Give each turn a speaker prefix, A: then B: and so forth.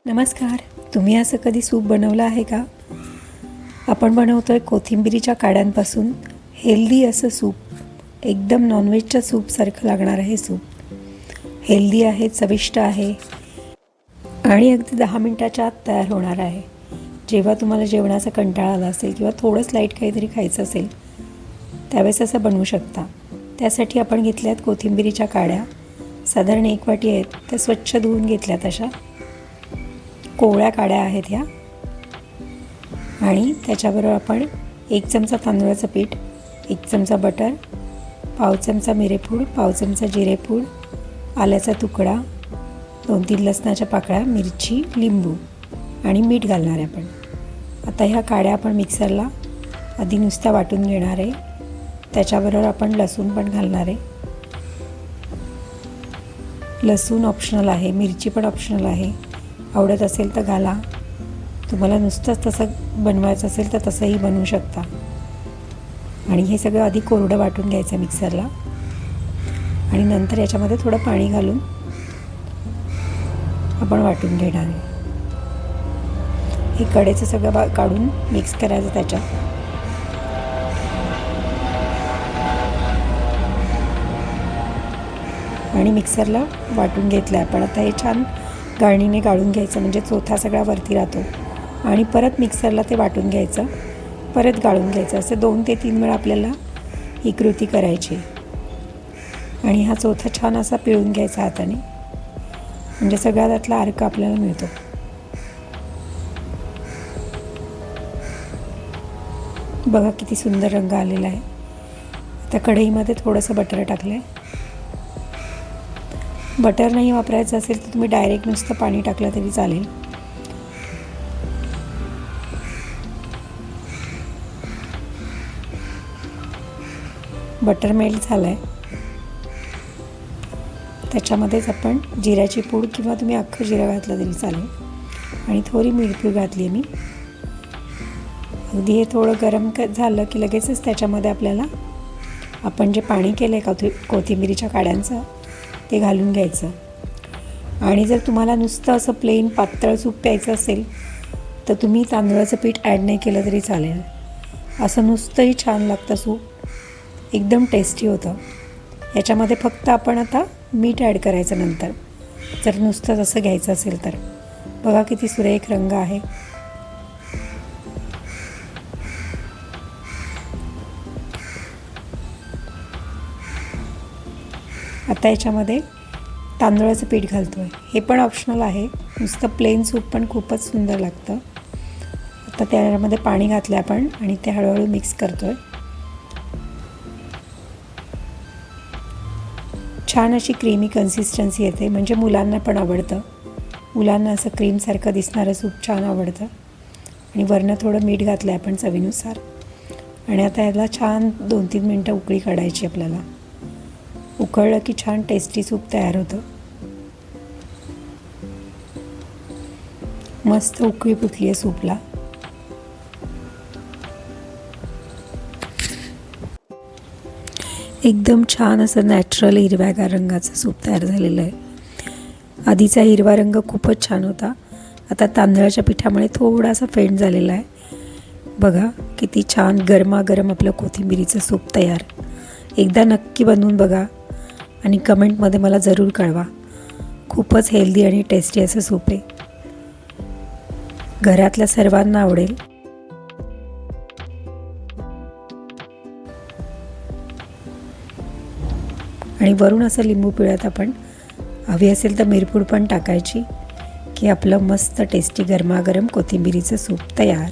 A: नमस्कार. तुम्ही असं कधी सूप बनवलं आहे का? आपण बनवतो आहे कोथिंबिरीच्या काड्यांपासून हेल्दी असं सूप. एकदम नॉनव्हेजच्या सूपसारखं लागणारं हे सूप. हेल्दी आहे, चविष्ट आहे आणि अगदी 10 मिनटाच्या आत तयार होणार आहे. जेव्हा तुम्हाला जेवणाचा कंटाळा आला असेल किंवा थोडंच लाईट काहीतरी खायचं असेल त्यावेळेस असं बनवू शकता. त्यासाठी आपण घेतल्यात कोथिंबिरीच्या काड्या. साधारण 1 वाटी आहेत. त्या स्वच्छ धुवून घेतल्यात. अशा कोवळ्या काड्या आहेत ह्या. आणि त्याच्याबरोबर आपण 1 चमचा तांदळाचं पीठ, 1 चमचा बटर, पाव चमचा मिरेपूड, पाव चमचा जिरेपूड, आल्याचा तुकडा, 2-3 लसणाच्या पाकळ्या, मिरची, लिंबू आणि मीठ घालणार आहे आपण. आता ह्या काड्या आपण मिक्सरला आधी नुसत्या वाटून घेणार आहे. त्याच्याबरोबर आपण लसूण पण घालणार आहे. लसूण ऑप्शनल आहे, मिरची पण ऑप्शनल आहे. आवडत असेल तर घाला. तुम्हाला नुसतंच तसं बनवायचं असेल तर तसंही बनवू शकता. आणि हे सगळं आधी कोरडं वाटून घ्यायचं मिक्सरला आणि नंतर याच्यामध्ये थोडं पाणी घालून आपण वाटून घेणार आहे. हे कडेचं सगळं काढून मिक्स करायचं त्याच्यात. आणि मिक्सरला वाटून घेतलं आपण. आता हे छान गाळणीने गाळून घ्यायचं, म्हणजे चोथा सगळा वरती राहतो. आणि परत मिक्सरला ते वाटून घ्यायचं, परत गाळून घ्यायचं. असं 2 ते 3 वेळा आपल्याला ही कृती करायची. आणि हा चोथा छान असा पिळून घ्यायचा हाताने, म्हणजे सगळा त्यातला अर्क आपल्याला मिळतो. बघा किती सुंदर रंग आलेला आहे. आता कढईमध्ये थोडंसं बटर टाकलं आहे. बटर नाही वापरायचं असेल तर तुम्ही डायरेक्ट नुसतं पाणी टाकलं तरी चालेल. बटर मेल्ट झालं आहे. त्याच्यामध्येच आपण जिऱ्याची पूड किंवा तुम्ही अख्खं जिरं घातलं तरी चालेल. आणि थोडी मिरपूड घातली आहे मी. अगदी हे थोडं गरम झालं की लगेचच त्याच्यामध्ये आपल्याला आपण जे पाणी केलं आहे कोथिंबिरीच्या काड्यांचं ते घालून घ्यायचं. आणि जर तुम्हाला नुसतं असं प्लेन पातळ सूप प्यायचं असेल तर तुम्ही तांदळाचं पीठ ॲड नाही केलं तरी चालेल. असं नुसतंही छान लागतं सूप. एकदम टेस्टी होतं. याच्यामध्ये फक्त आपण आता मीठ ॲड करायचं नंतर, जर नुसतं असं घ्यायचं असेल तर. बघा किती सुरेख रंग आहे. आता याच्यामध्ये तांदळाचं पीठ घालतो आहे. हे पण ऑप्शनल आहे. नुसतं प्लेन सूप पण खूपच सुंदर लागतं. आता त्यामध्ये पाणी घातलं आपण आणि ते हळूहळू मिक्स करतो आहे. छान अशी क्रीमी कन्सिस्टन्सी येते, म्हणजे मुलांना पण आवडतं. मुलांना असं क्रीमसारखं दिसणारं सूप छान आवडतं. आणि वरनं थोडं मीठ घातलं आहे आपण चवीनुसार. आणि आता याला छान 2-3 मिनटं उकळी काढायची आपल्याला. उकळलं की छान टेस्टी सूप तयार होतं. मस्त उकळी फुटली आहे सूपला. एकदम छान असं नॅचरल हिरव्यागार रंगाचं सूप तयार झालेलं आहे. आधीचा हिरवा रंग खूपच छान होता. आता तांदळाच्या पिठामुळे थोडासा फेंट झालेला आहे. बघा किती छान गरमागरम आपलं कोथिंबिरीचं सूप तयार. एकदा नक्की बनवून बघा आणि कमेंटमध्ये मला जरूर कळवा. खूपच हेल्दी आणि टेस्टी असं सूप आहे. घरातल्या सर्वांना आवडेल. आणि वरून असं लिंबू पिळत आपण हवी असेल तर मिरपूड पण टाकायची की आपलं मस्त टेस्टी गरमागरम कोथिंबिरीचं सूप तयार.